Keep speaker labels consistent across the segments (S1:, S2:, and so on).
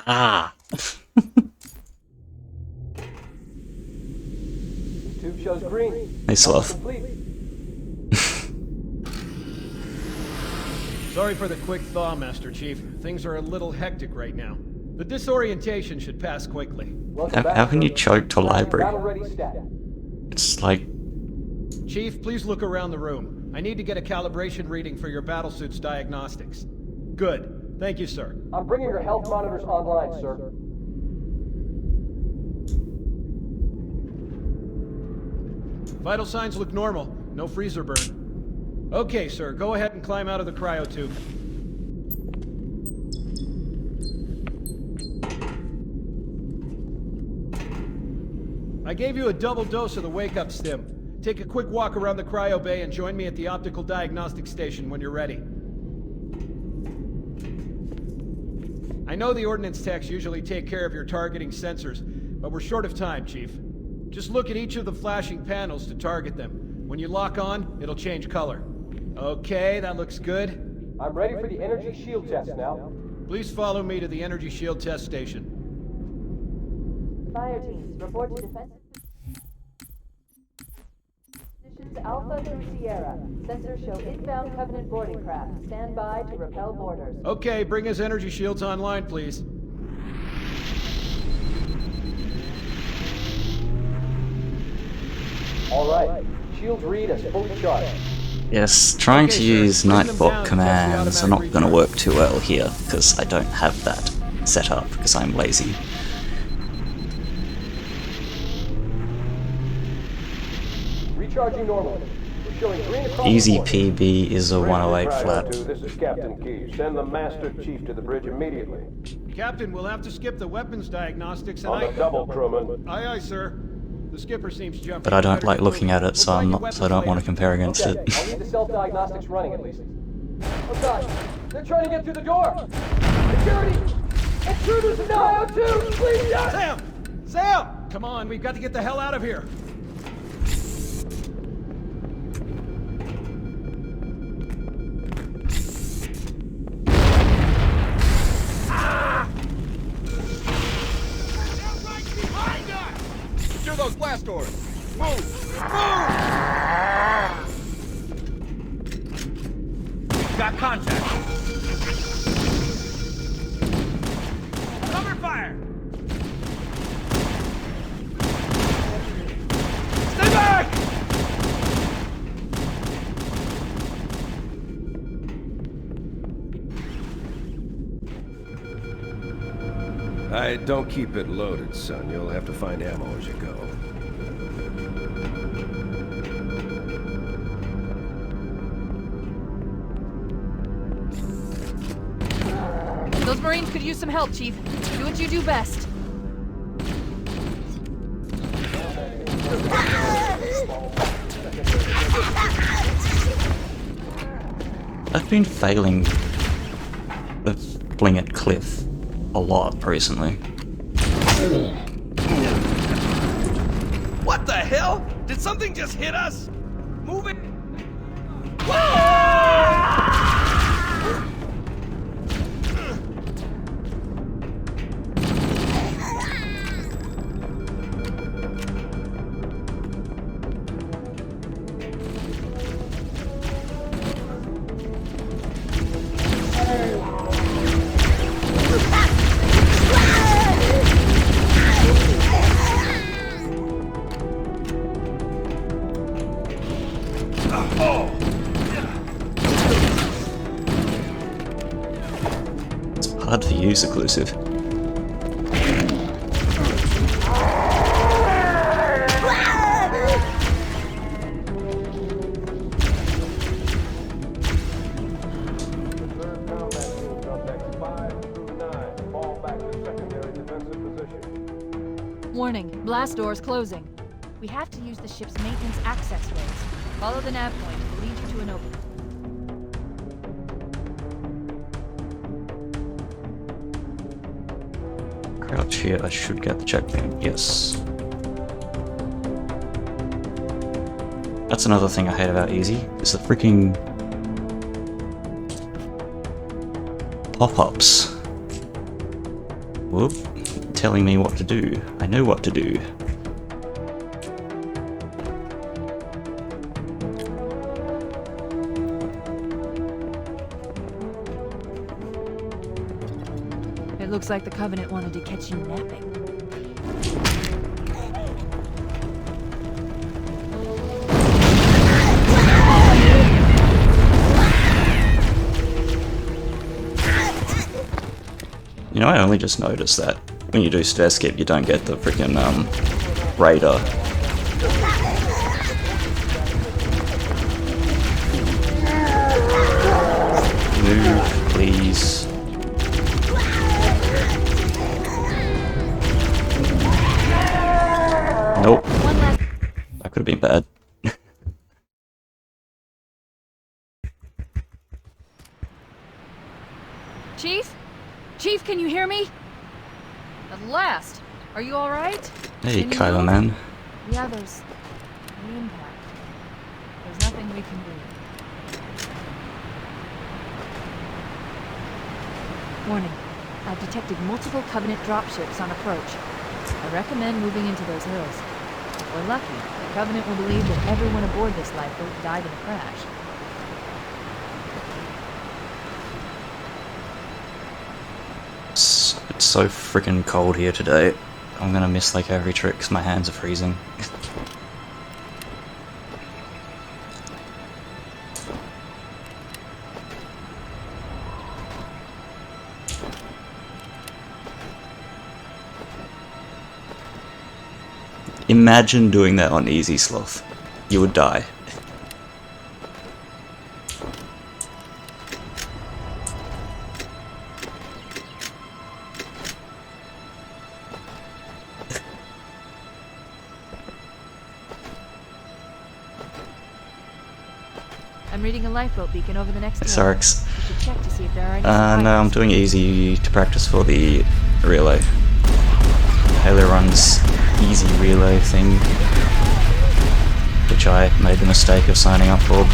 S1: Ah!
S2: Tube shows green.
S1: Nice off.
S3: Sorry for the quick thaw, Master Chief. Things are a little hectic right now. The disorientation should pass quickly.
S1: How can you choke to library?
S2: Battle-ready stat.
S1: It's like...
S3: Chief, please look around the room. I need to get a calibration reading for your battlesuit's diagnostics. Good. Thank you, sir.
S2: I'm bringing your health monitors online, sir.
S3: Vital signs look normal. No freezer burn. Okay, sir. Go ahead and climb out of the cryo tube. I gave you a double dose of the wake-up stim. Take a quick walk around the cryo bay and join me at the optical diagnostic station when you're ready. I know the ordnance techs usually take care of your targeting sensors, but we're short of time, Chief. Just look at each of the flashing panels to target them. When you lock on, it'll change color. Okay, that looks good.
S2: I'm ready for the energy shield test now.
S3: Please follow me to the energy shield test station.
S4: Fire teams, report to defense. Positions Alpha through Sierra. Sensors show inbound Covenant boarding craft. Stand by to repel boarders.
S3: Okay, bring his energy shields online, please.
S2: All right. Shields read as fully charged.
S1: Yes, trying
S3: Okay,
S1: to
S3: sir.
S1: use
S3: Bring them down
S1: Nightbot
S3: and test the
S1: commands are not
S3: automatic
S1: going to
S3: recharge.
S1: work too well here, because I don't have that set up, because I'm lazy.
S2: Recharging normally. We're showing green across
S1: Easy
S2: the board.
S1: PB is a 108
S5: Cryo
S1: flat.
S5: 2, this is Captain Key. Send the Master Chief to the bridge immediately.
S3: Captain, we'll have to skip the weapons diagnostics and
S5: On the double, crewman.
S3: Aye, aye, sir. The skipper seems jumpy.
S1: But I don't
S3: Better
S1: like
S3: get
S1: looking
S3: moving.
S1: at it, so
S3: We'll
S1: I'm
S3: find
S1: not,
S3: your
S1: so I don't
S3: weapons
S1: want to compare against
S2: Okay,
S1: it.
S2: I'll need the self-diagnostics running at least. Oh god, they're trying to get through the door! Security! Intruders in the IO2! Please, yes!
S3: Sam! Sam! Come on, we've got to get the hell out of here.
S6: Secure those blast doors! Move! Got contact! Cover fire! Stay back!
S5: Don't keep it loaded, son. You'll have to find ammo as you go.
S4: Those Marines could use some help, Chief. Do what you do best.
S1: I've been failing the fling at Cliff a lot recently.
S6: What the hell? Did something just hit us? Move it!
S1: It's hard to use occlusive.
S5: Third combat team contacts 5 through 9. Fall back to secondary defensive position.
S4: Warning, blast doors closing. We have to use the ship's maintenance access roads. Follow the nav point. It'll lead you to an opening.
S1: Crouch here, I should get the checkpoint, yes. That's another thing I hate about Easy, is the freaking pop-ups. Whoop. Telling me what to do. I know what to do.
S4: It looks like the Covenant wanted to catch you napping.
S1: You know, I only just noticed that when you do stair skip, you don't get the freaking radar. Move, please. Nope. That could have been bad.
S4: Chief? Chief, can you hear me? At last. Are you alright?
S1: Hey,
S4: Can you
S1: Kylo
S4: move?
S1: man.
S4: The others. The impact. There's nothing we can do. Warning. I've detected multiple Covenant dropships on approach. I recommend moving into those hills. If we're lucky, the Covenant will believe that everyone aboard this lifeboat died in a crash.
S1: It's so freaking cold here today. I'm gonna miss like every trick because my hands are freezing. Imagine doing that on Easy Sloth. You would die.
S4: I'm reading a lifeboat beacon over the next hill.
S1: Sarks.
S4: You should check to see if there are any
S1: No, I'm
S4: survivors.
S1: doing easy to practice for the relay. HaloRuns Easy Relay thing, which I made the mistake of signing up for.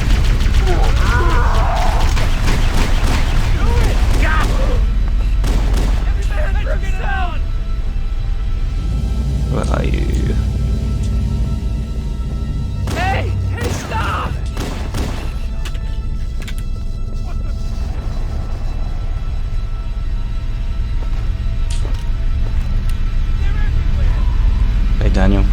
S1: Where are you?
S6: Hey! Hey, stop!
S1: Hey, Daniel.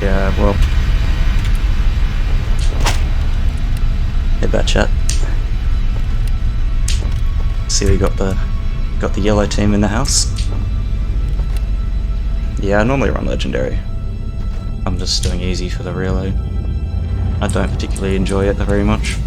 S1: Yeah, well, hey, bad chat. See, we got the yellow team in the house. Yeah, I normally run legendary. I'm just doing easy for the relay. I don't particularly enjoy it very much.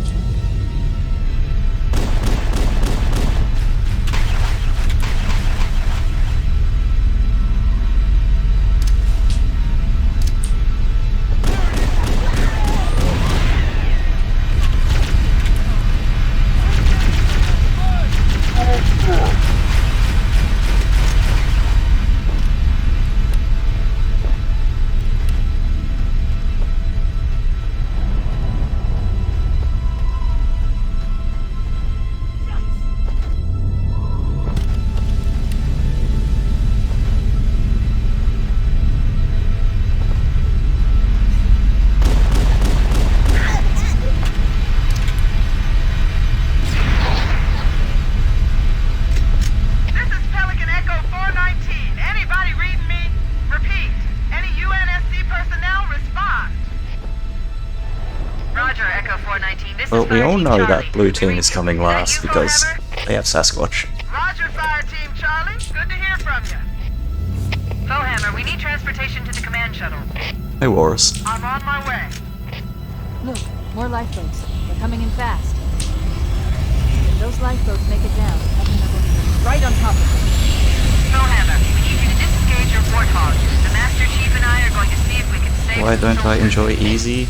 S1: Well, we all know that blue team is coming last because they have Sasquatch.
S7: Roger, Fire Team Charlie. Good to hear from you. Bowhammer, we need transportation to the command shuttle.
S1: Hey, Walrus.
S7: I'm on my way.
S4: Look, more lifeboats. They're coming in fast. those lifeboats make it down, Covenant are going to be right on top of them.
S7: Slowhammer, we need you to disengage your warthog. The Master Chief and I are going to see if we can save
S1: Why
S7: some
S1: don't I
S7: soldiers.
S1: enjoy easy?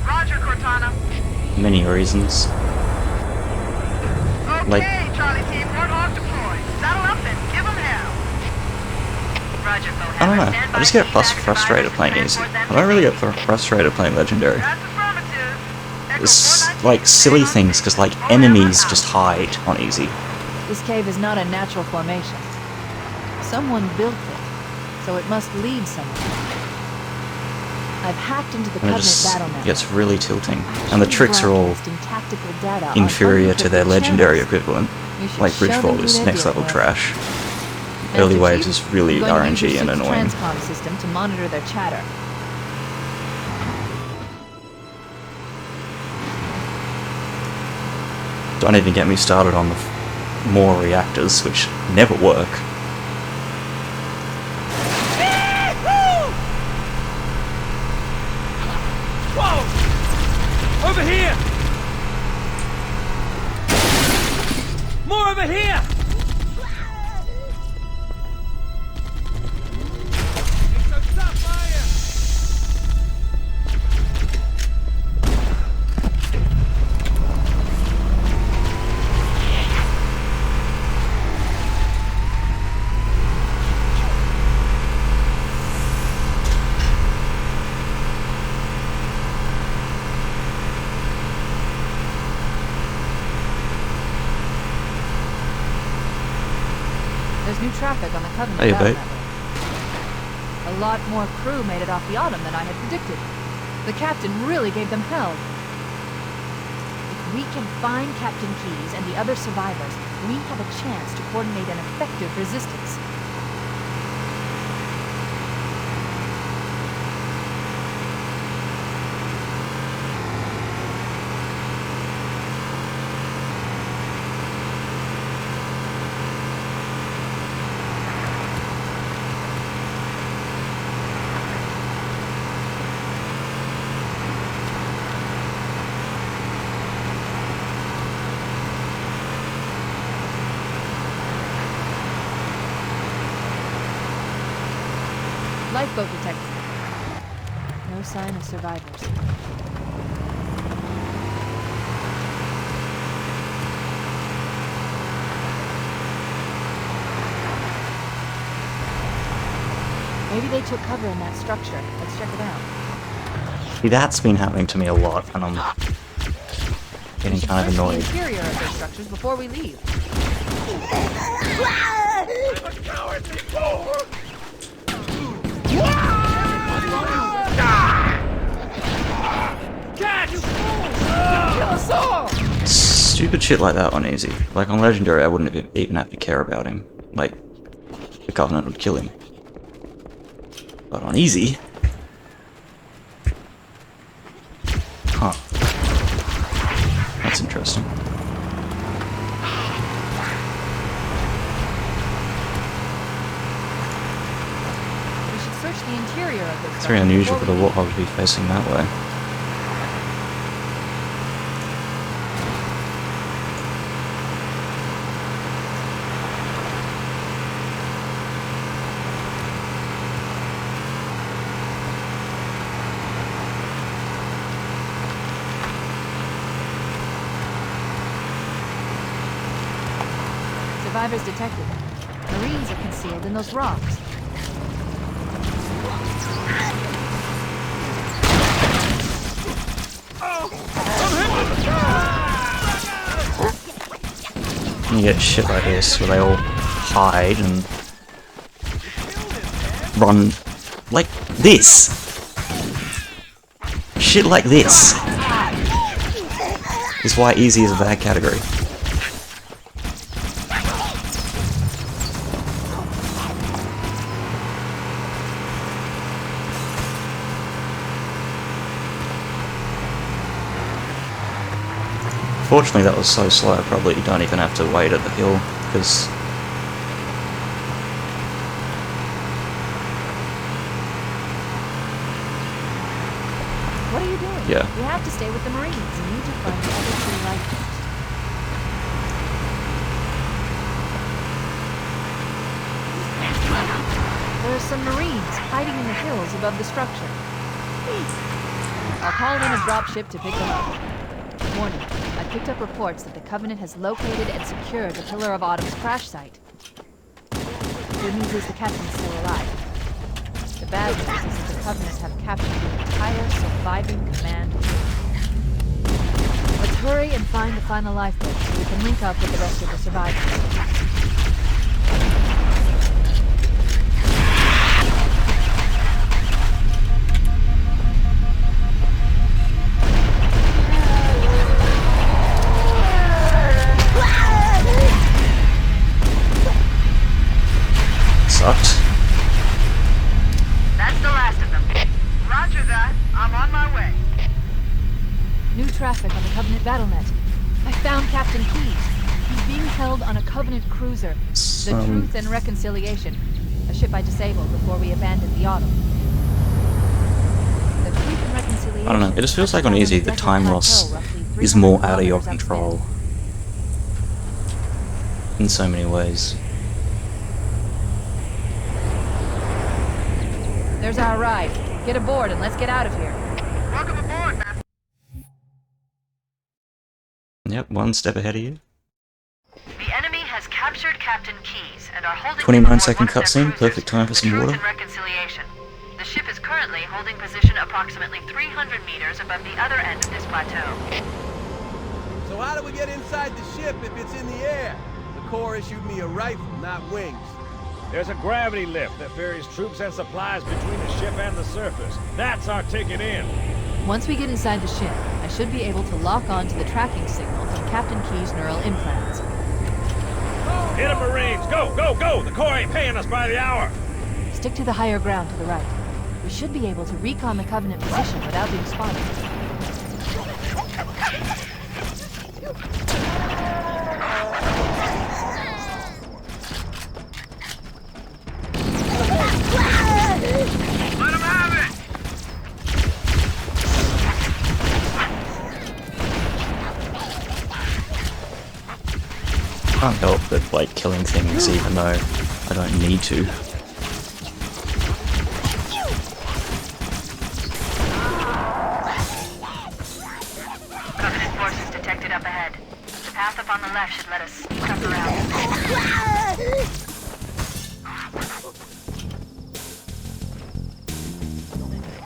S7: Roger, Cortana.
S1: Many reasons.
S7: Okay,
S1: Like-
S7: Charlie Team, warthog deployed. Saddle up and give them hell. Roger, Slowhammer.
S1: I don't know.
S7: Stand
S1: I
S7: by
S1: just
S7: to
S1: get
S7: evac
S1: frustrated
S7: survivors
S1: playing
S7: and
S1: easy.
S7: transport them
S1: I don't really
S7: to
S1: get frustrated playing legendary.
S7: That's affirmative. Echo
S1: It's
S7: 419,
S1: like silly
S7: stay on
S1: things
S7: station.
S1: because like
S7: Slowhammer
S1: enemies
S7: out.
S1: just hide on easy.
S4: This cave is not a natural formation. Someone built it, so it must lead somewhere. I've hacked into the
S1: And it
S4: Covenant
S1: just
S4: battle network.
S1: gets really tilting. And the tricks are all
S4: Broadcasting tactical data on
S1: inferior to their
S4: unencrypted
S1: legendary
S4: channels.
S1: equivalent.
S4: You should
S1: Like
S4: show them
S1: Bridgefall
S4: who
S1: is
S4: they're
S1: next
S4: dealing
S1: level
S4: with.
S1: trash.
S4: Master
S1: Early waves
S4: Chief,
S1: is really
S4: I'm going to
S1: RNG
S4: use your
S1: and
S4: ship's
S1: annoying.
S4: transcom system to monitor their chatter.
S1: Don't even get me started on the more reactors, which never work.
S6: Whoa! Over here! More over here! So stop fire!
S4: There's new traffic on the Covenant
S1: Hey,
S4: battle
S1: babe.
S4: network. A lot more crew made it off the Autumn than I had predicted. The captain really gave them hell. If we can find Captain Keyes and the other survivors, we have a chance to coordinate an effective resistance. Lifeboat detected. No sign of survivors. Maybe they took cover in that structure. Let's check it out.
S1: See, that's been happening to me a lot, and I'm getting
S4: We should
S1: kind of
S4: search the
S1: annoyed.
S4: interior of those structures before we leave.
S1: Stupid shit like that on easy. Like on legendary, I wouldn't even have to care about him. Like, the Covenant would kill him. But on easy... Huh. That's interesting.
S4: We should search the interior of those
S1: It's very
S4: structures
S1: unusual for
S4: before
S1: the
S4: we leave.
S1: Warthog to be facing that way.
S4: Survivors detected. Marines are concealed in those rocks.
S1: And you get shit like this where they all hide and run like this. Shit like this is why easy is a bad category. Fortunately, that was so slow, probably you don't even have to wait at the hill, because...
S4: What are you doing?
S1: Yeah.
S4: We have to stay with the Marines and need to find the other two lifeboats. There are some Marines hiding in the hills above the structure. I'll call in a dropship to pick them up. Warning, I picked up reports that the Covenant has located and secured the Pillar of Autumn's crash site. Good news is the captain's still alive. The bad news is that the Covenant have captured the entire surviving command crew. Let's hurry and find the final lifeboat so we can link up with the rest of the survivors.
S1: Sucked.
S7: That's the last of them. Roger that. I'm on my way.
S4: New traffic on the Covenant BattleNet. I found Captain Keyes. He's being held on a Covenant cruiser. The Truth and Reconciliation. A ship I disabled before we abandoned the Autumn. The Truth and Reconciliation...
S1: I don't know, it just feels like on Easy the time loss is more out of your control. In so many ways.
S4: There's our ride. Get aboard and let's get out of here.
S7: Welcome aboard, man.
S1: Yep, one step ahead of you.
S7: The enemy has captured Captain Keyes and are holding
S1: 29-second
S7: aboard one of their
S1: cutscene,
S7: cruisers,
S1: perfect time for
S7: the
S1: some
S7: Truth
S1: water.
S7: and Reconciliation. The ship is currently holding position approximately 300 meters above the other end of this plateau.
S6: So how do we get inside the ship if it's in the air? The Corps issued me a rifle, not wings.
S8: There's a gravity lift that ferries troops and supplies between the ship and the surface. That's our ticket in.
S4: Once we get inside the ship, I should be able to lock on to the tracking signal from Captain Keyes' neural implants.
S8: Hit 'em, Marines! Go, go, go! The Corps ain't paying us by the hour!
S4: Stick to the higher ground to the right. We should be able to recon the Covenant position without being spotted.
S6: Let him have it!
S1: Can't help but like killing things even though I don't need to.
S7: Covenant forces detected up ahead. The path up on the left should let us sneak up around.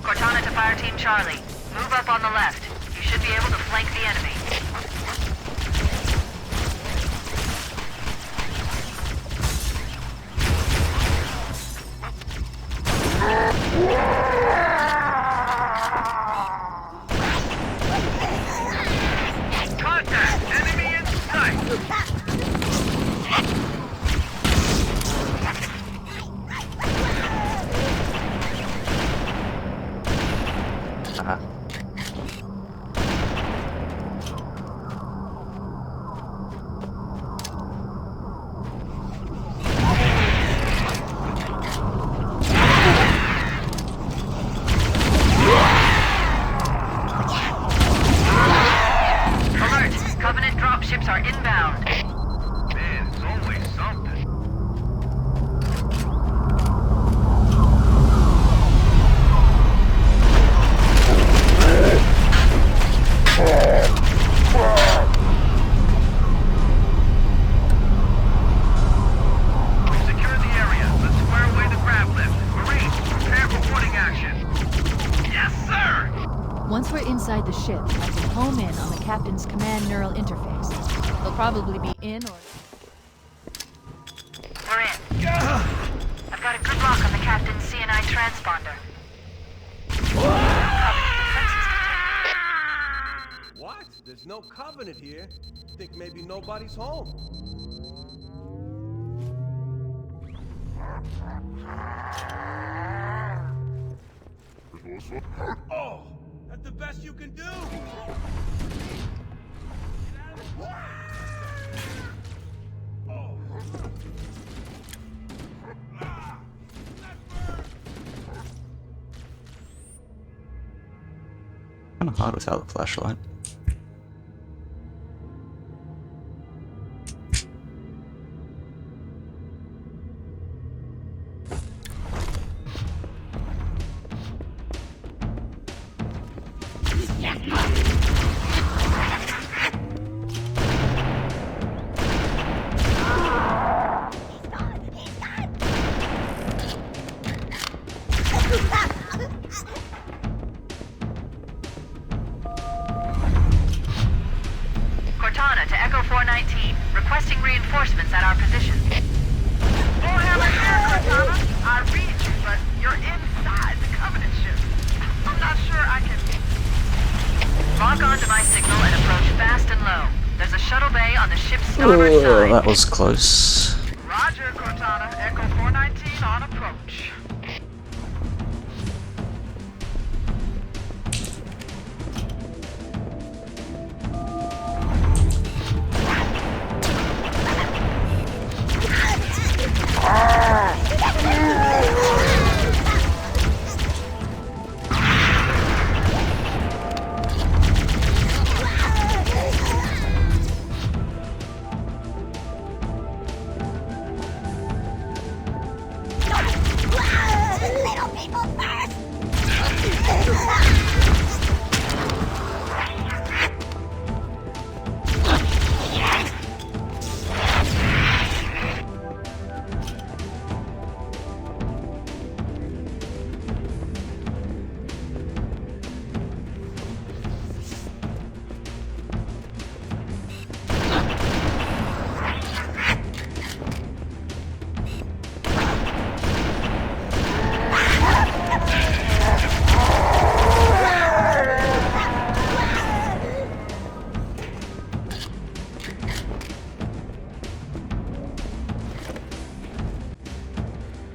S7: Cortana to Fire Team Charlie. Move up on the left. You should be able to flank the enemy.
S6: Contact! Enemy in sight!
S1: Ah.
S7: Alert! Covenant dropships are inbound.
S6: Man, it's always something. We've secured the area. Let's square away the grab lift. Marines, prepare for boarding action. Yes, sir!
S4: Once we're inside the ship, I can home in on the Captain's command neural interface. They'll probably be in or...
S7: We're in. I've got a good lock on the Captain's CNI transponder.
S6: What? There's no Covenant here. Think maybe nobody's home. Oh, that's the best you can do.
S1: Kind of hard without the flashlight.
S7: 419, requesting reinforcements at our position.
S6: Bullhammer here, Cortana. I read you, but you're inside the Covenant ship. I'm not sure I can...
S7: Lock onto my signal and approach fast and low. There's a shuttle bay on the ship's starboard side.
S1: That was close.
S6: Roger, Cortana. Echo 419 on approach.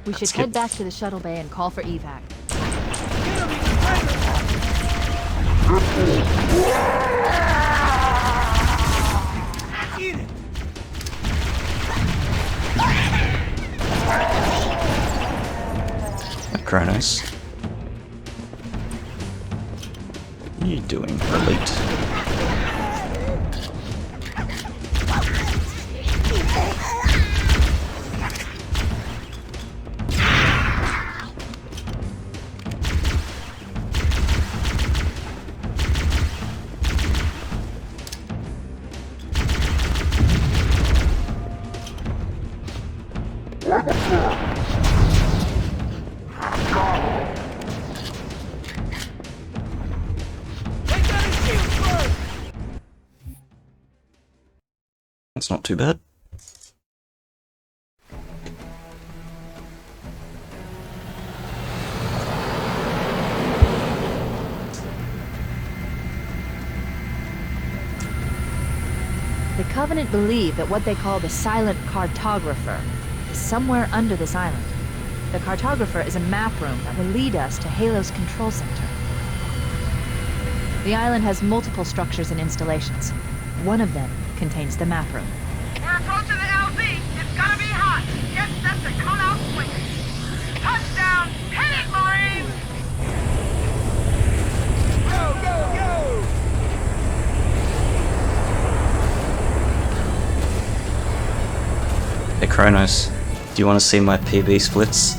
S4: We should head back to the shuttle bay and call for evac.
S1: Kronos. What are you doing, Elite? That's not too bad.
S4: The Covenant believe that what they call the silent cartographer is somewhere under this island. The cartographer is a map room that will lead us to Halo's control center. The island has multiple structures and installations. One of them contains the map room.
S6: We're approaching the LZ. It's gonna be hot. Get set to come out swinging. Touchdown! Hit it, Marines! Go, go, go!
S1: Hey Kronos, do you want to see my PB splits?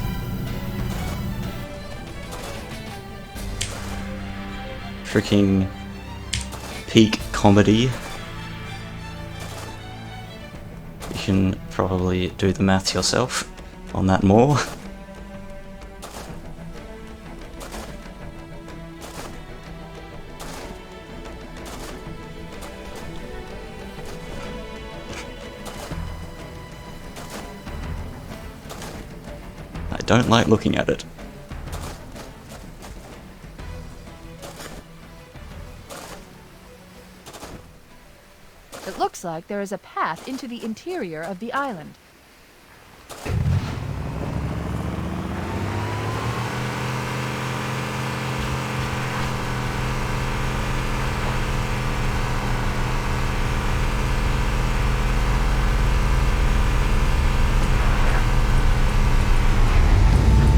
S1: Freaking peak comedy. You can probably do the math yourself on that more. I don't like looking at it.
S4: It looks like there is a path into the interior of the island.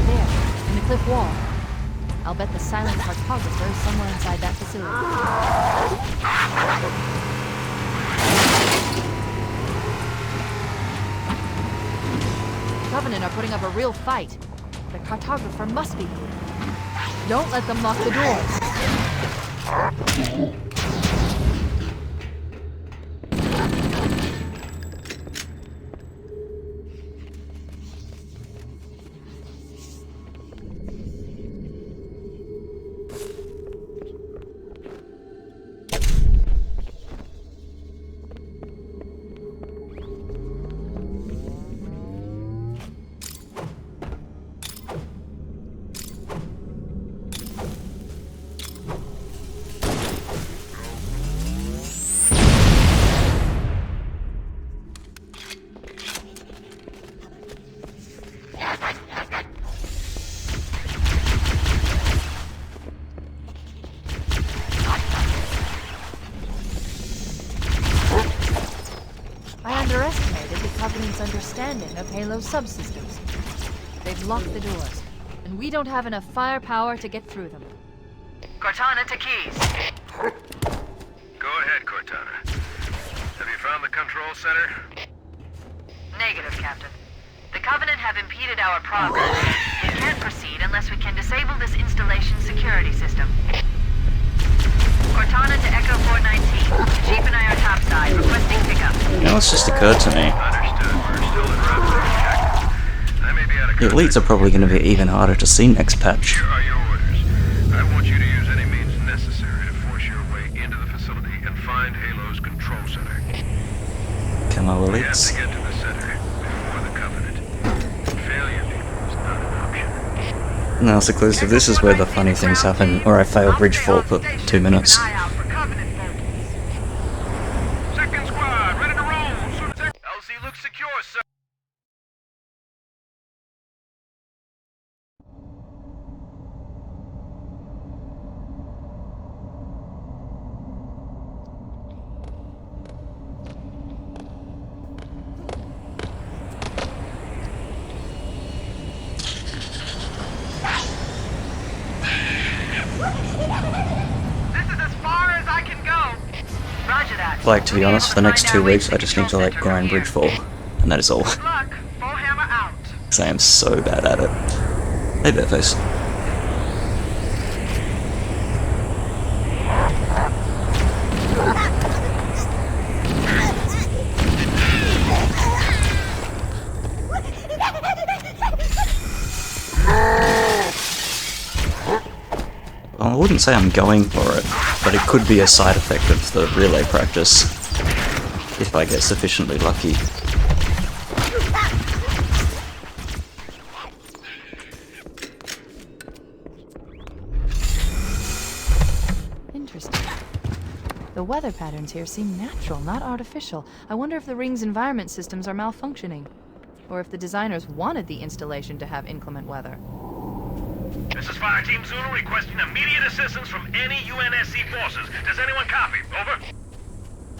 S4: There, in the cliff wall. I'll bet the silent cartographer is somewhere inside that facility. Covenant are putting up a real fight. The cartographer must be here. Don't let them lock the doors. underestimated the Covenant's understanding of Halo subsystems. They've locked the doors, and we don't have enough firepower to get through them.
S7: Cortana to Keys.
S6: Go ahead, Cortana. Have you found the control center?
S7: Negative, Captain. The Covenant have impeded our progress. We can't proceed unless we can disable this installation's security system. Cortana to Echo 419. Chief and I are topside, requesting pickup.
S1: You know what's just occurred to me?
S6: Understood. We're still in route to check. I may be out of
S1: The elites are probably going to be even harder to see next patch.
S6: Here are your orders. I want you to use any means necessary to force your way into the facility and find Halo's control center.
S1: Come on,
S6: We have to
S1: elites.
S6: get to the center before the Covenant. Failure is not an option.
S1: No, it's exclusive. This is where the funny things happen, where I fail bridge fall for 2 minutes.
S6: Second squad, ready to roll. LZ looks secure, sir.
S7: This is as far as I can go. Roger that.
S1: Like, to be honest, for the next 2 weeks, I just need to, like, grind bridge fall. And that is all.
S7: Good luck. Full hammer out.
S1: Because I am so bad at it. Hey, Bearface. Well, I wouldn't say I'm going for it, but it could be a side effect of the relay practice, if I get sufficiently lucky.
S4: Interesting. The weather patterns here seem natural, not artificial. I wonder if the ring's environment systems are malfunctioning, or if the designers wanted the installation to have inclement weather.
S6: This is Fire Team Zulu requesting immediate assistance from any UNSC forces. Does anyone copy? Over.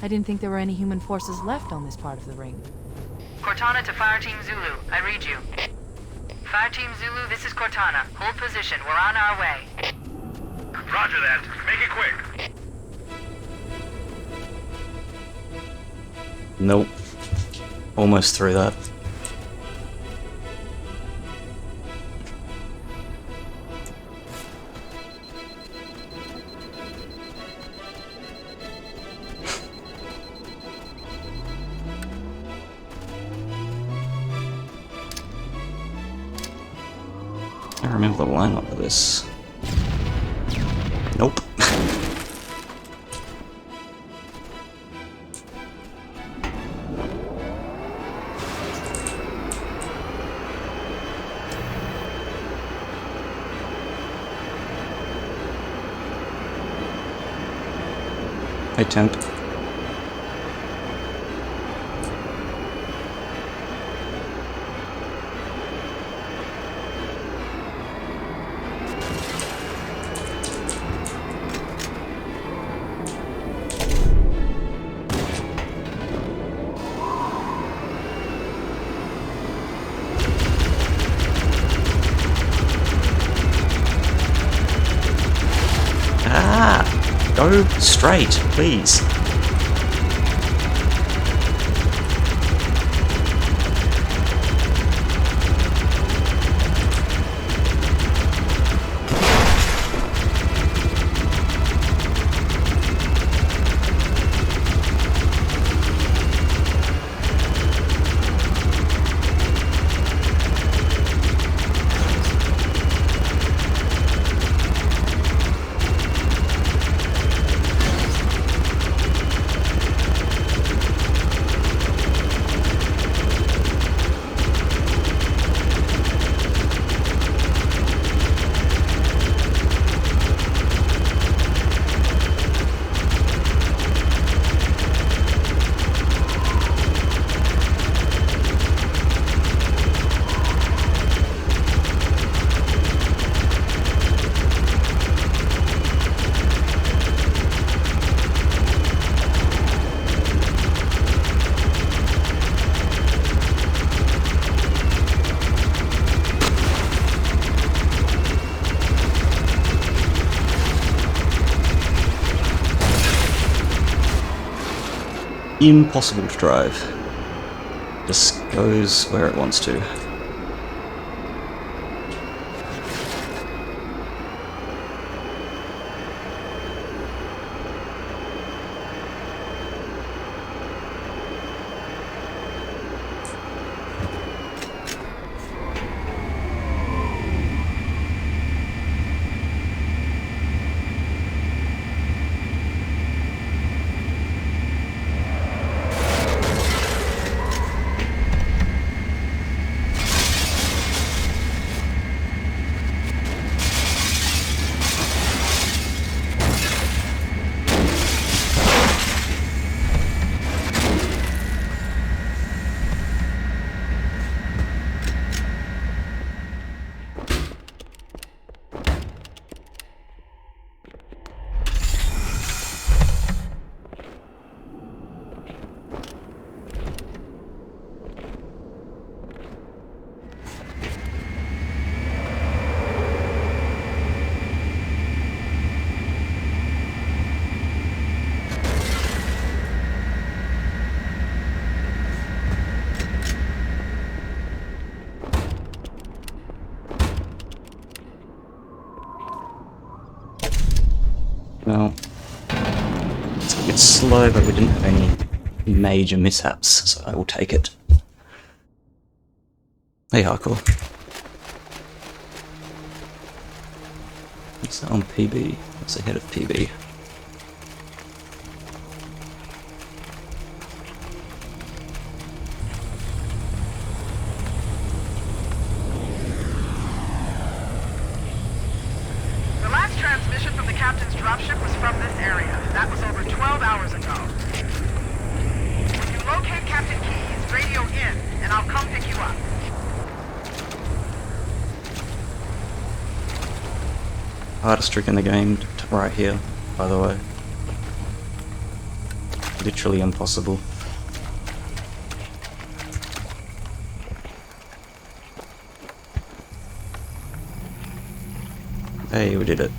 S4: I didn't think there were any human forces left on this part of the ring.
S7: Cortana to Fire Team Zulu. I read you. Fire Team Zulu, this is Cortana. Hold position. We're on our way.
S6: Roger that. Make it quick.
S1: Nope. Almost through that. I remember the lineup of this. Nope. Hey, Temp. Go straight, please. impossible to drive. Just goes where it wants to. Well, it's a bit slow, but we didn't have any major mishaps, so I will take it. Hey, hardcore. What's that on PB? What's ahead of PB?
S6: The last transmission from the captain's dropship was from this area. That was over 12 hours ago. When you locate Captain Keyes, radio in, and I'll come pick you up.
S1: Hardest trick in the game, right here, by the way. Literally impossible. Hey, we did it.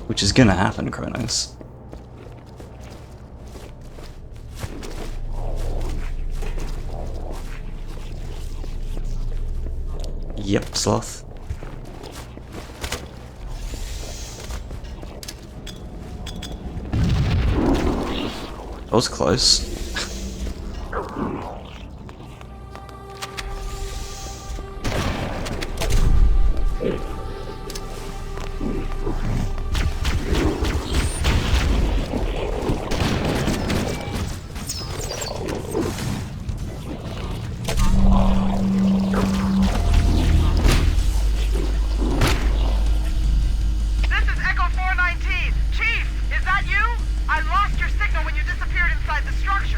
S1: Which is gonna happen, Kronos. Yep, Sloth. That was close.
S6: Echo 419. Chief, is that you? I lost your signal when you disappeared inside the structure.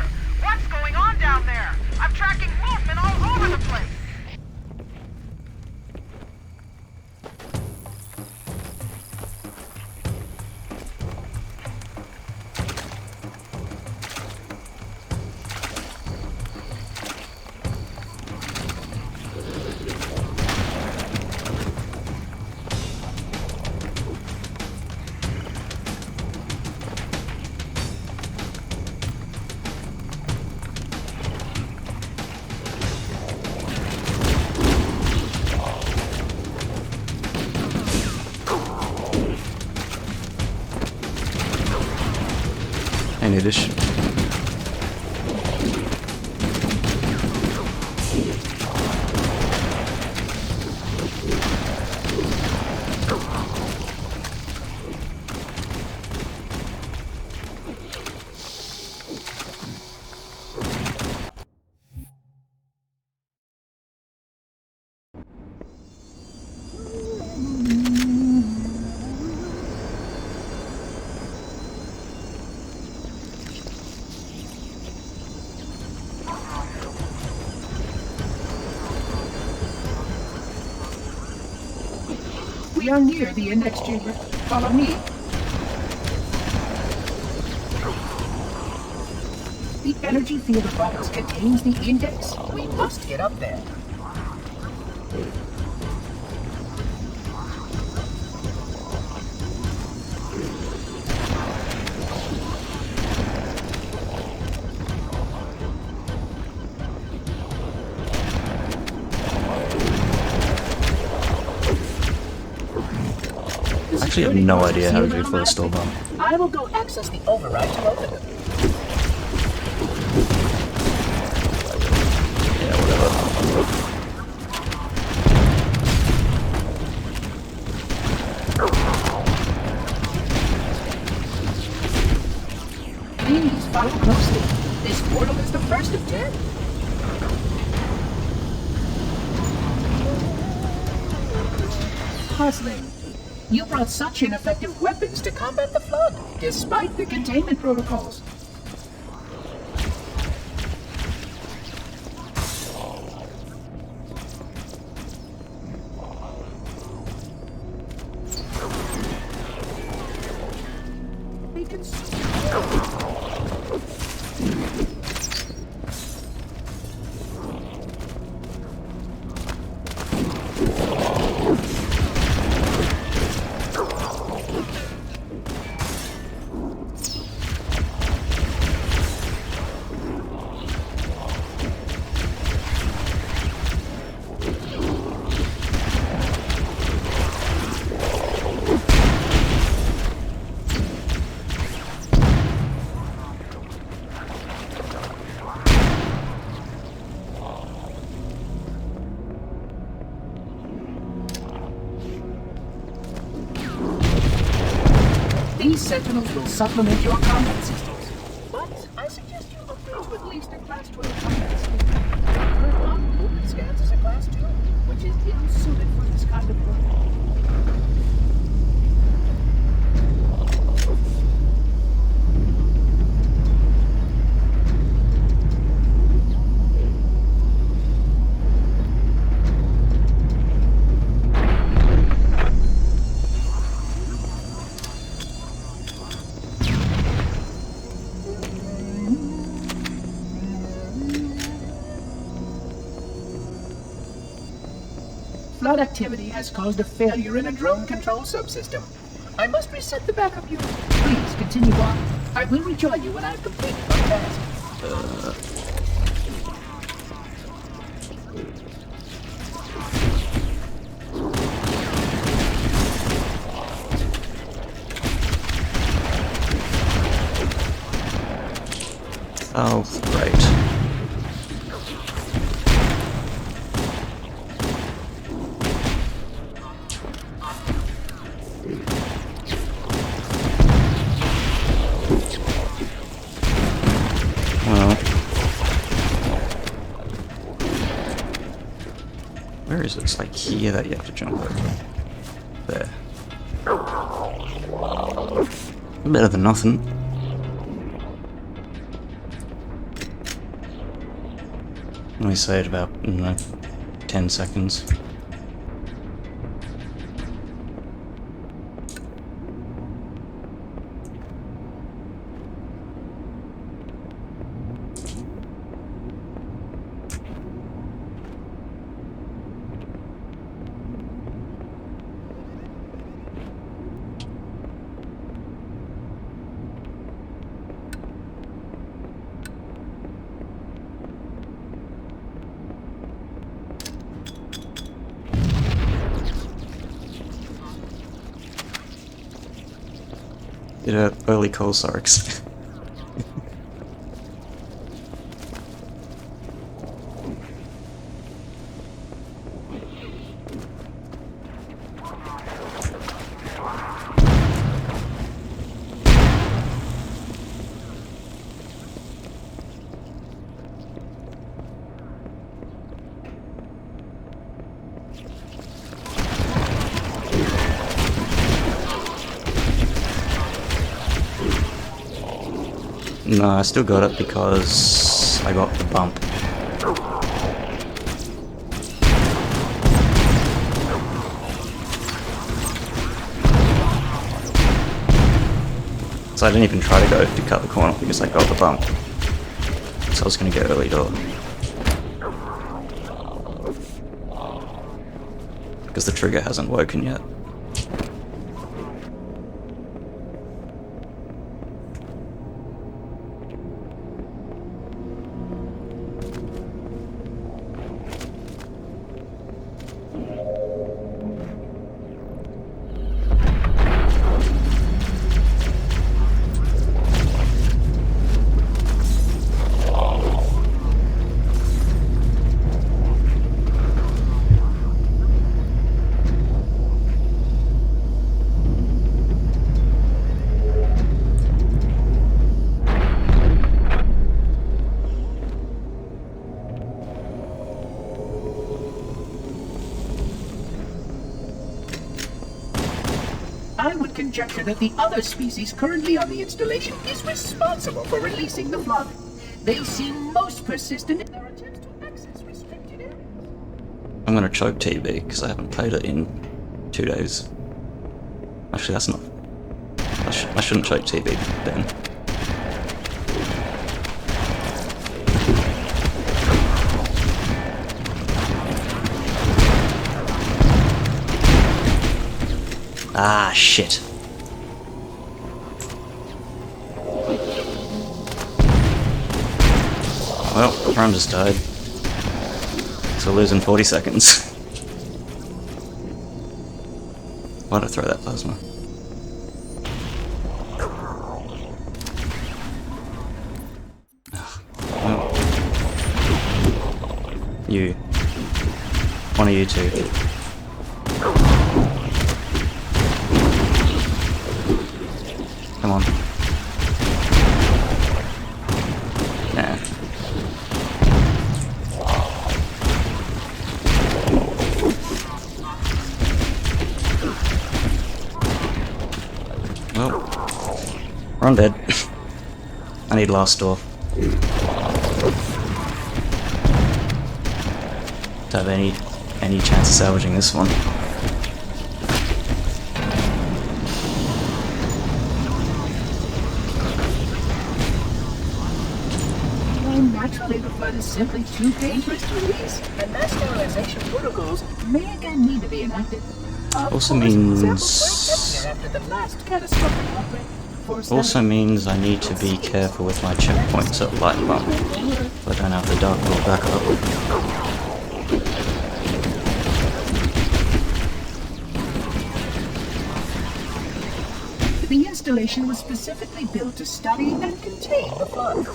S1: knavish.
S9: We are near the index chamber. Follow me. The energy field box contains the index. We must get up there.
S1: I actually have no idea how to do first door bomb.
S9: I will go access the override to open them.
S1: Yeah, whatever.
S9: Please follow closely. This portal is the first of 10. Puzzling. You brought such ineffective weapons to combat the flood, despite the containment protocols. They can These sentinels will supplement your combat systems. But I suggest you upgrade to at least a Class 12 combat system. Current one movement scans as a Class 2, which is ill-suited for this kind of work. Flood activity has caused a failure in a drone control subsystem. I must reset the backup unit. Please continue on. I will rejoin you when I have completed my task.
S1: Oh, right. Well, where is it? It's like here that you have to jump over. There. Better than nothing. Let me say it about, 10 seconds. Did a early call Sarks. No, I still got it because I got the bump. So I didn't even try to go to cut the corner because I got the bump. So I was going to get early door. Because the trigger hasn't woken yet.
S9: I would conjecture that the other species currently on the installation is responsible for releasing the flood. They seem most persistent in their attempts to access restricted areas.
S1: I'm gonna choke TB because I haven't played it in 2 days. Actually, that's not... I shouldn't choke TB then. Ah, shit. Well, Run just died. So losing 40 seconds. Why'd I throw that plasma? Well. You. One of you two. Come on. Nah. Well, we're on dead. I need last door. To have any chance of salvaging this one.
S9: Naturally, the flood is simply too dangerous to release, and mass sterilization protocols may again need to be enacted.
S1: Also means I need to be careful with my checkpoints at light bump. I don't have the dark door back up.
S9: The installation was specifically built to study and contain the flood.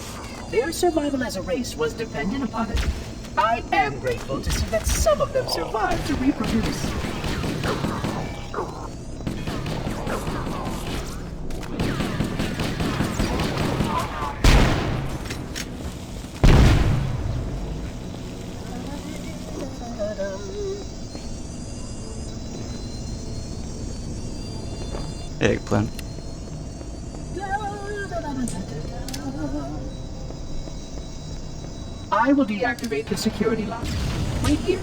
S9: Their survival as a race was dependent upon it. I am grateful to see that some of them survived to reproduce.
S1: Eggplant.
S9: I will deactivate the security lock. Wait here.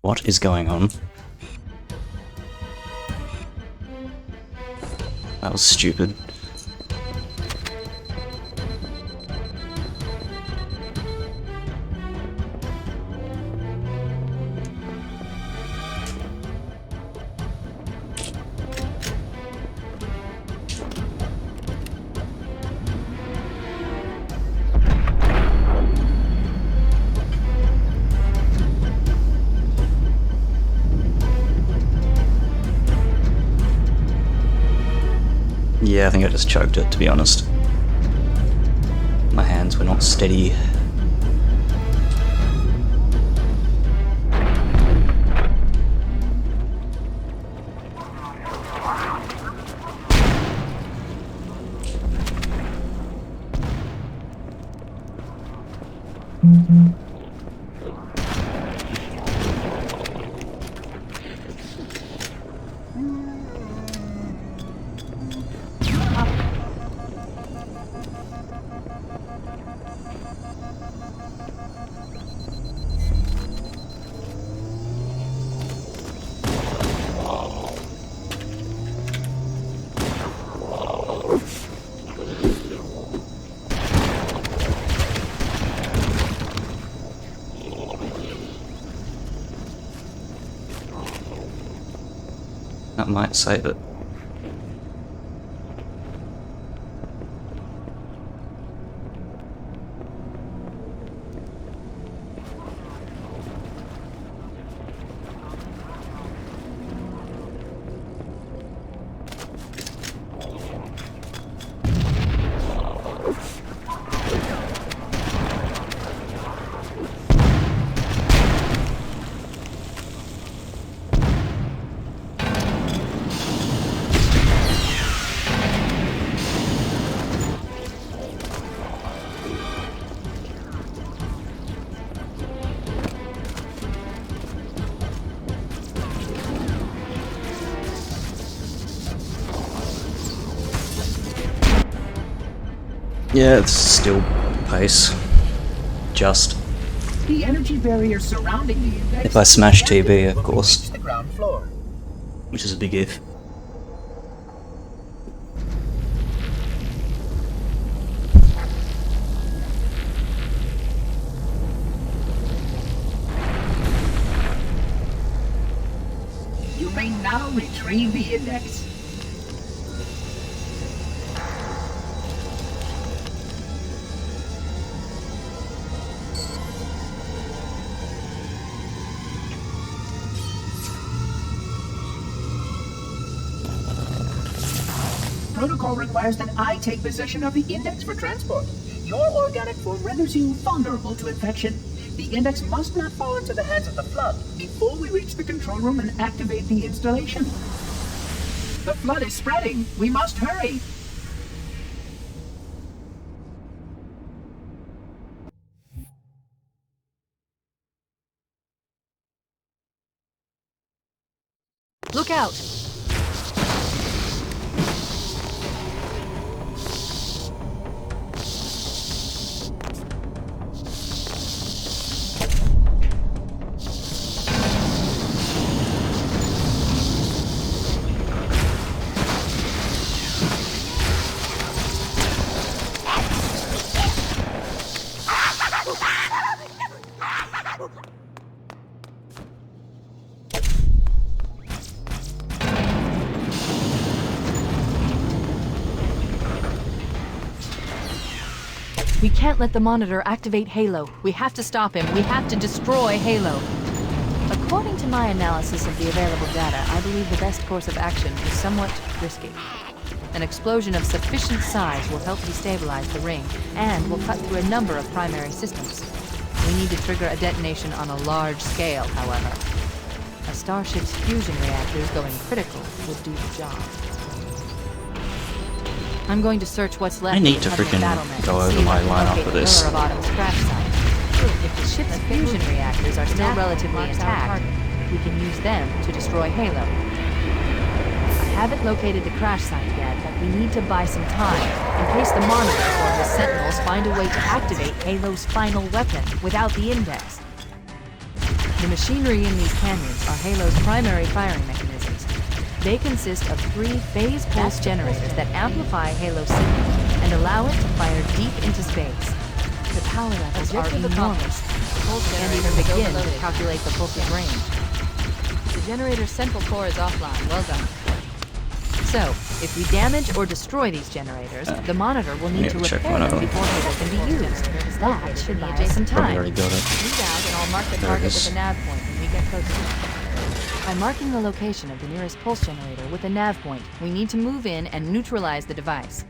S1: What is going on? That was stupid. Yeah, I think I just choked it, to be honest. My hand hands were not steady. That might save it. Yeah, it's still pace. Just.
S9: The energy barrier surrounding the index.
S1: If I smash TB, of course.
S9: The ground floor.
S1: Which is a big if.
S9: You may now retrieve the index. Protocol requires that I take possession of the index for transport. Your organic form renders you vulnerable to infection. The index must not fall into the hands of the Flood before we reach the control room and activate the installation. The Flood is spreading. We must hurry.
S4: Look out! We can't let the monitor activate Halo. We have to stop him. We have to destroy Halo. According to my analysis of the available data, I believe the best course of action is somewhat risky. An explosion of sufficient size will help destabilize the ring, and will cut through a number of primary systems. We need to trigger a detonation on a large scale, however. A starship's fusion reactors going critical would do the job. I'm going to search what's left.
S1: I need to freaking go over my lineup for this.
S4: Of Autumn's crash site. If the ship's fusion reactors are still relatively intact, we can use them to destroy Halo. I haven't located the crash site yet, but we need to buy some time in case the Monitor or the Sentinels find a way to activate Halo's final weapon without the index. The machinery in these canyons are Halo's primary firing mechanisms. They consist of 3 phase pulse generators that amplify Halo's signal and allow it to fire deep into space. The power levels are enormous. Can't even begin to calculate the pulse's range. The generator's central core is offline. Well done. So, if we damage or destroy these generators, the Monitor will need to repair them before Halo can be used. That should buy us some time.
S1: Already got it.
S4: Lead out and I'll mark the target with a nav point when we get closer. By marking the location of the nearest pulse generator with a nav point, we need to move in and neutralize the device.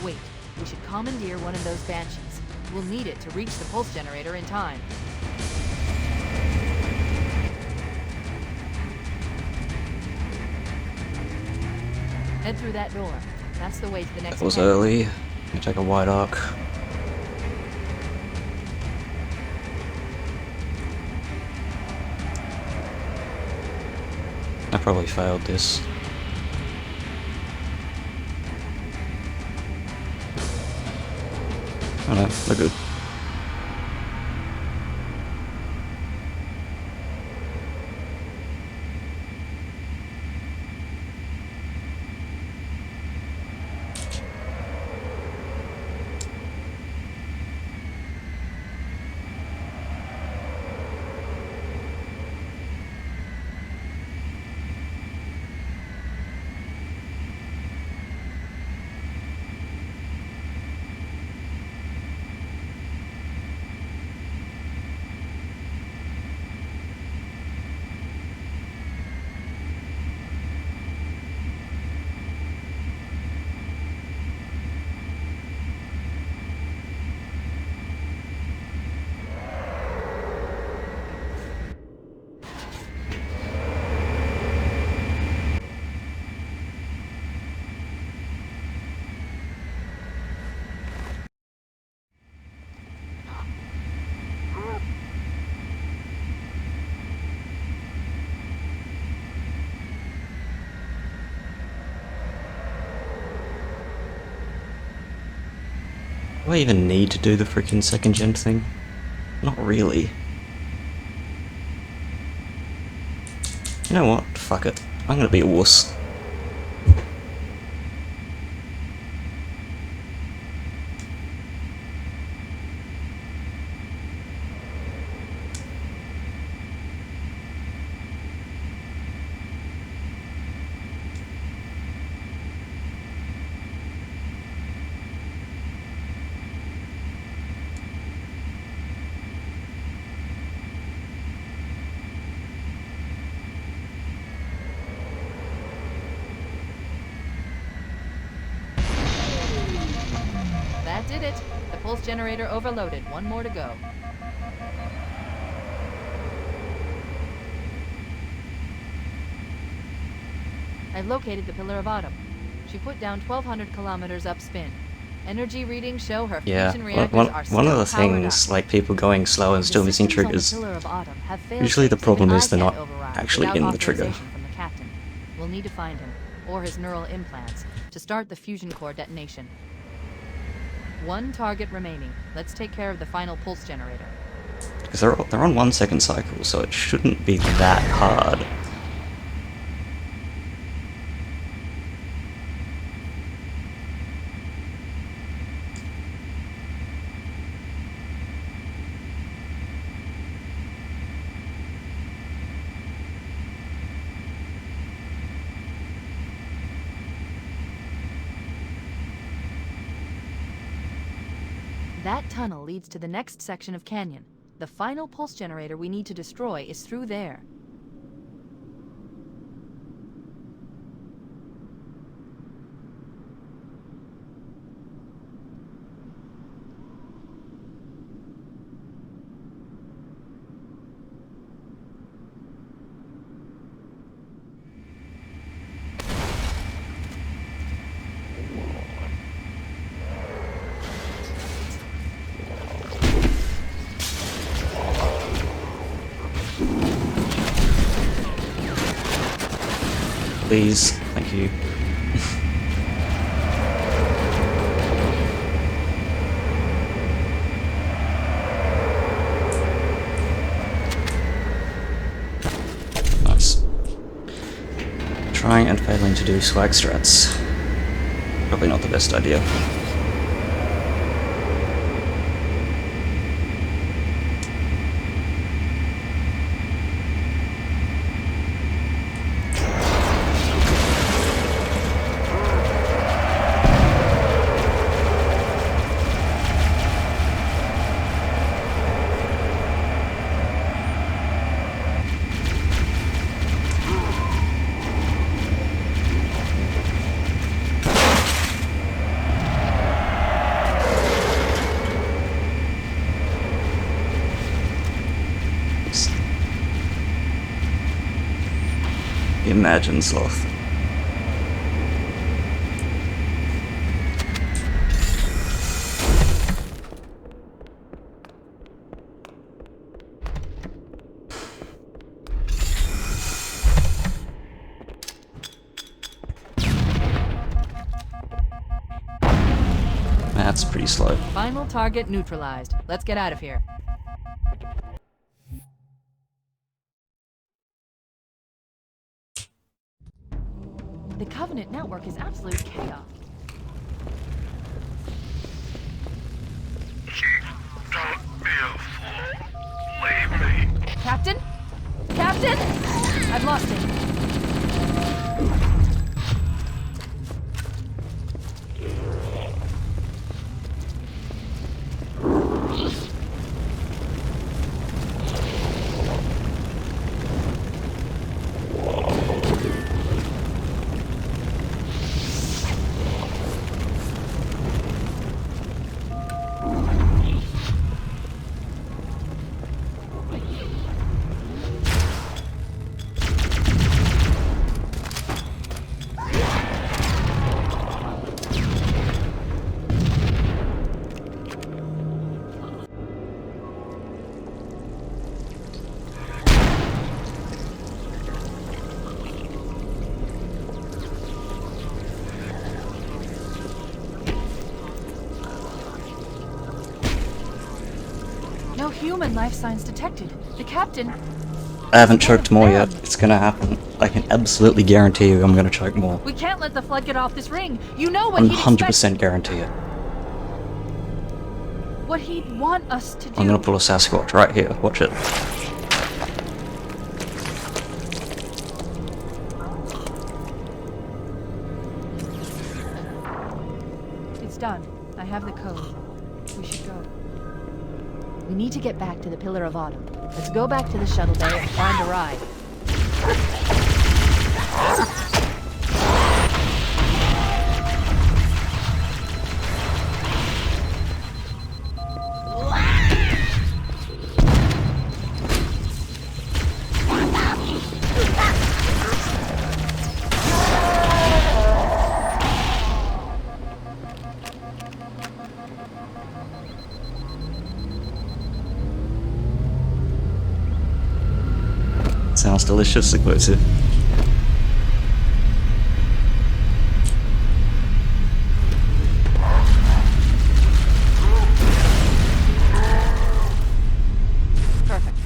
S4: Wait, we should commandeer one of those Banshees. We'll need it to reach the pulse generator in time. Head through that door. That's the way to the next
S1: That was
S4: canyon.
S1: early. Gonna take a wide arc. I probably failed this. Oh no, we're good. Do I even need to do the freaking second gen thing? Not really. You know what? Fuck it. I'm gonna be a wuss.
S4: That did it. The pulse generator overloaded. One more to go. I've located the Pillar of Autumn. She put down 1,200 kilometers upspin. Energy readings show her
S1: Yeah,
S4: fusion reactors are still
S1: one of the
S4: powered
S1: things,
S4: up.
S1: like people going slow and
S4: The
S1: still missing
S4: systems on the
S1: triggers,
S4: Pillar of Autumn have failed
S1: usually the
S4: safes
S1: problem
S4: even
S1: is
S4: I
S1: they're
S4: can't
S1: not
S4: override
S1: actually
S4: without
S1: in the trigger.
S4: authorization from the captain. We'll need to find him, or his neural implants, to start the fusion core detonation. One target remaining. Let's take care of the final pulse generator.
S1: Because they're on 1 second cycle, so it shouldn't be that hard.
S4: That tunnel leads to the next section of canyon. The final pulse generator we need to destroy is through there.
S1: Please, thank you. Nice. Trying and failing to do swag strats. Probably not the best idea. Imagine sloth. That's pretty slow.
S4: Final target neutralized. Let's get out of here. The Covenant network is absolute chaos.
S10: Chief, don't be a fool. Leave me.
S4: Captain? Captain? I've lost him. No human life signs detected. The captain...
S1: I haven't choked more yet. It's gonna happen. I can absolutely guarantee you I'm gonna choke more.
S4: We can't let the flood get off this ring. You know what he'd
S1: 100% guarantee it.
S4: What he'd want us to do.
S1: I'm gonna pull a Sasquatch right here. Watch it.
S4: It's done. I have the code. We should go. We need to get back to the Pillar of Autumn. Let's go back to the shuttle bay and find a ride.
S1: Sounds delicious, exclusive.
S4: Perfect.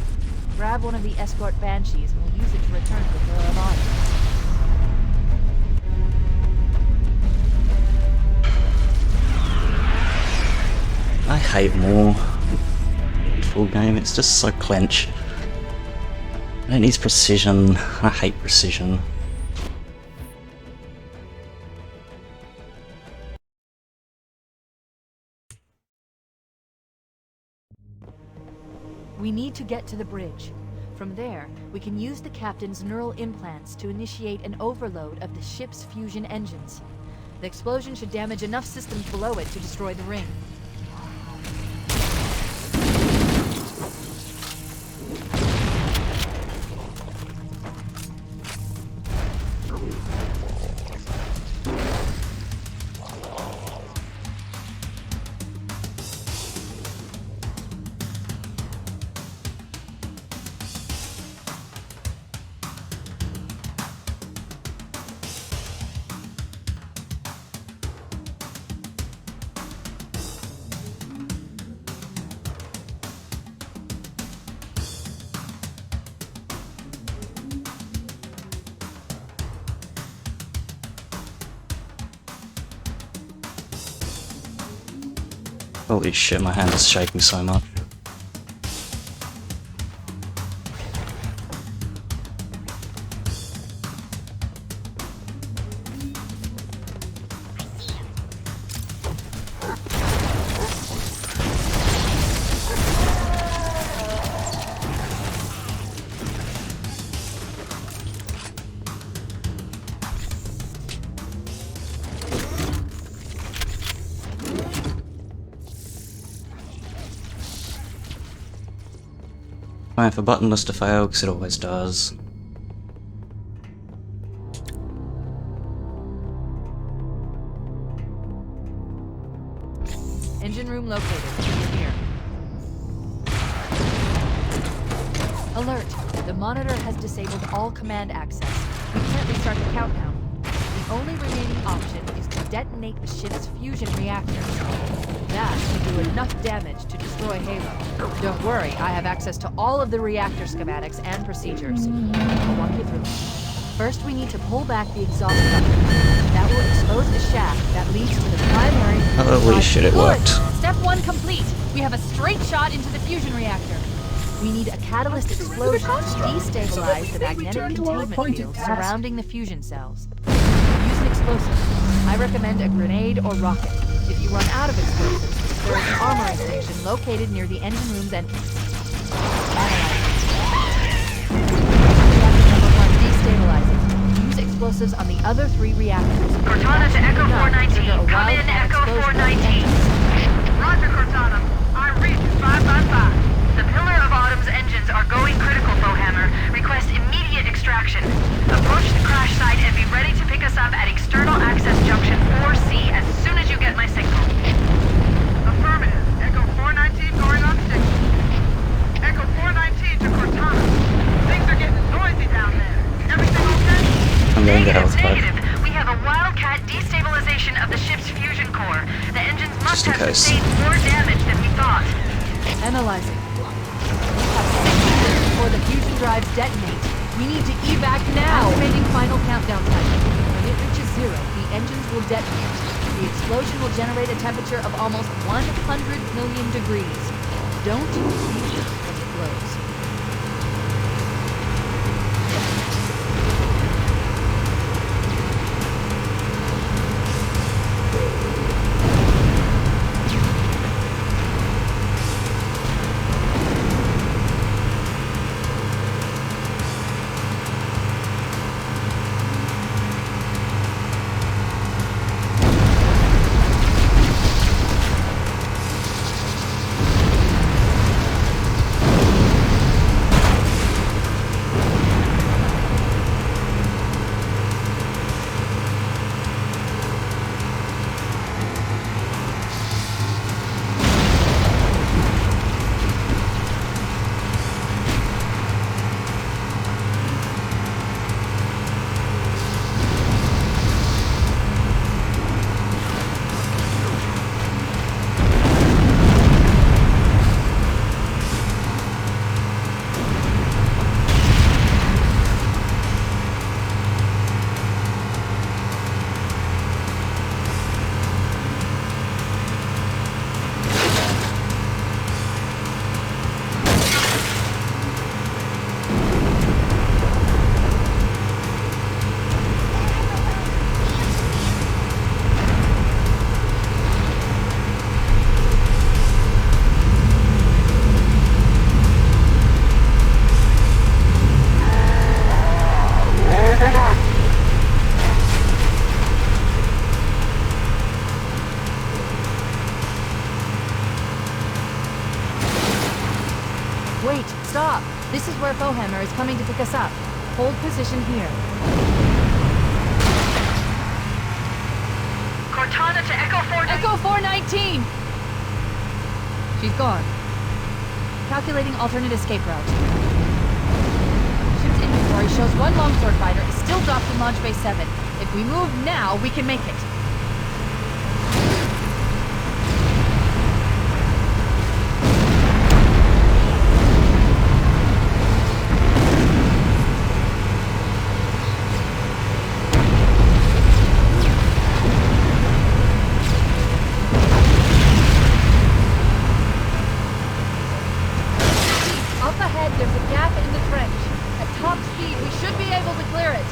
S4: Grab one of the escort banshees and we'll use it to return to the Pillar of Autumn.
S1: I hate more full game. It's just so clench. It needs precision. I hate precision.
S4: We need to get to the bridge. From there, we can use the captain's neural implants to initiate an overload of the ship's fusion engines. The explosion should damage enough systems below it to destroy the ring.
S1: Holy shit, my hand is shaking so much. Fine for buttonless to fail, because it always does.
S4: engine room located. We're here. Alert! The monitor has disabled all command access. We can't restart the countdown. The only remaining option is to detonate the ship's fusion reactors. That should do enough damage to destroy Halo. Don't worry, I have access to all of the reactor schematics and procedures. I'll walk you through. First, we need to pull back the exhaust button. That will expose the shaft that leads to the primary...
S1: Holy shit, it worked.
S4: Step 1 complete. We have a straight shot into the fusion reactor. We need a catalyst explosion to destabilize the magnetic containment field surrounding the fusion cells. Use an explosive. I recommend a grenade or rocket. If you run out of explosives, there is an armory station located near the engine room's entrance. Destabilizing. Use explosives on the other 3 reactors.
S7: Cortana to Echo 419. Come in, Echo 419.
S6: Roger, Cortana. I read 555.
S7: The Pillar of Autumn's engines are going critical, Bowhammer. Request immediate extraction. Approach the crash site and be ready to pick us up at External Access Junction 4C as soon as you get my signal.
S6: Affirmative. Echo 419 going on signal. Echo 419 to Cortana. Things are getting noisy down there. Everything okay?
S1: I'm going to health
S7: Negative. We have a Wildcat destabilization of the ship's fusion core. The engines must
S1: Just in
S7: have
S1: case.
S7: sustained more damage than we thought.
S4: Analyzing. We have 6 minutes before the fusion drives detonate. We need to evac now. Activating final countdown timer. When it reaches 0, the engines will detonate. The explosion will generate a temperature of almost 100 million degrees. Don't leave it when it blows. Wait, stop! This is where Bowhammer is coming to pick us up. Hold position here.
S7: Cortana to Echo 419.
S4: Echo 419! She's gone. Calculating alternate escape route. Ship's inventory shows 1 longsword fighter is still docked in Launch Bay 7. If we move now, we can make it. There's a gap in the trench. At top speed, we should be able to clear it.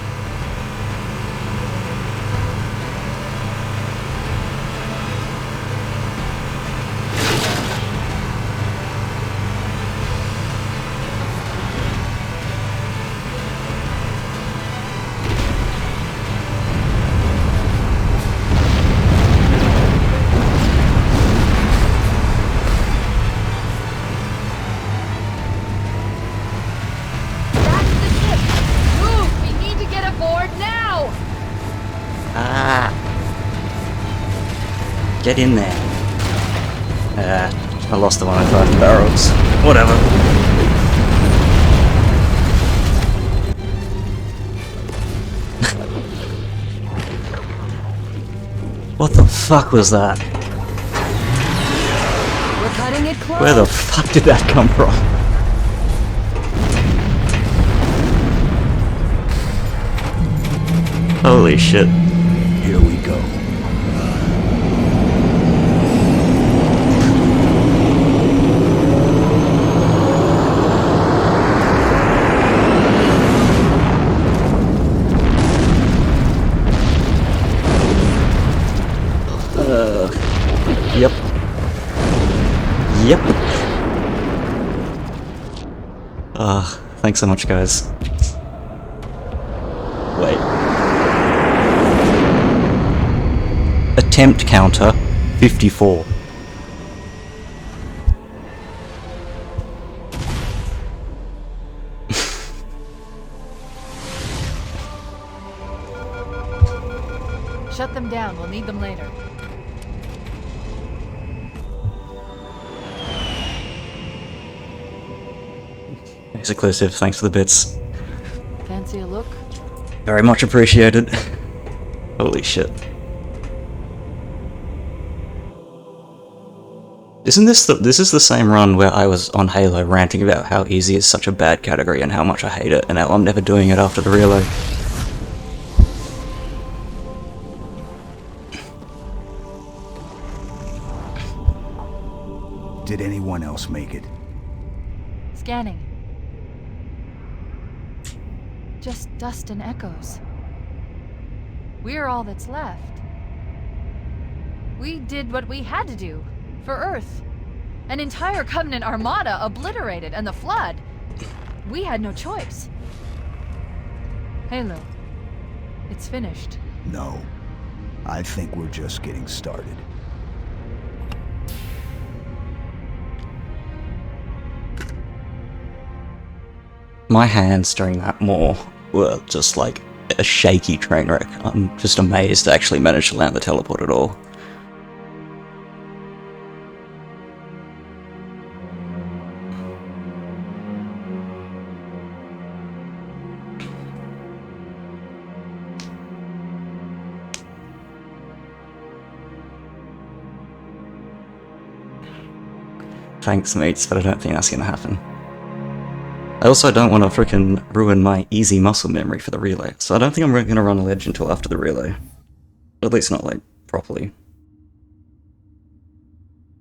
S1: Get in there. I lost the 105 barrels. Whatever. What the fuck was that?
S4: We're cutting it close.
S1: Where the fuck did that come from? Holy shit.
S11: Here we go.
S1: Yep. Yep. Thanks so much, guys. Wait. Attempt counter 54.
S4: Shut them down. We'll need them later.
S1: Exclusive, thanks for the bits.
S4: Fancy a look?
S1: Very much appreciated. Holy shit. Isn't this this is the same run where I was on Halo ranting about how easy is such a bad category and how much I hate it, and now I'm never doing it after the relay.
S11: Did anyone else make it?
S4: Scanning. Just dust and echoes. We're all that's left. We did what we had to do. For Earth. An entire Covenant armada obliterated, and the Flood. We had no choice. Halo. It's finished.
S11: No. I think we're just getting started.
S1: My hands during that more were just like a shaky train wreck. I'm just amazed I actually managed to land the teleport at all. Thanks, mates, but I don't think that's gonna happen. I also don't want to frickin' ruin my easy muscle memory for the relay, so I don't think I'm gonna run a ledge until after the relay. At least not, like, properly.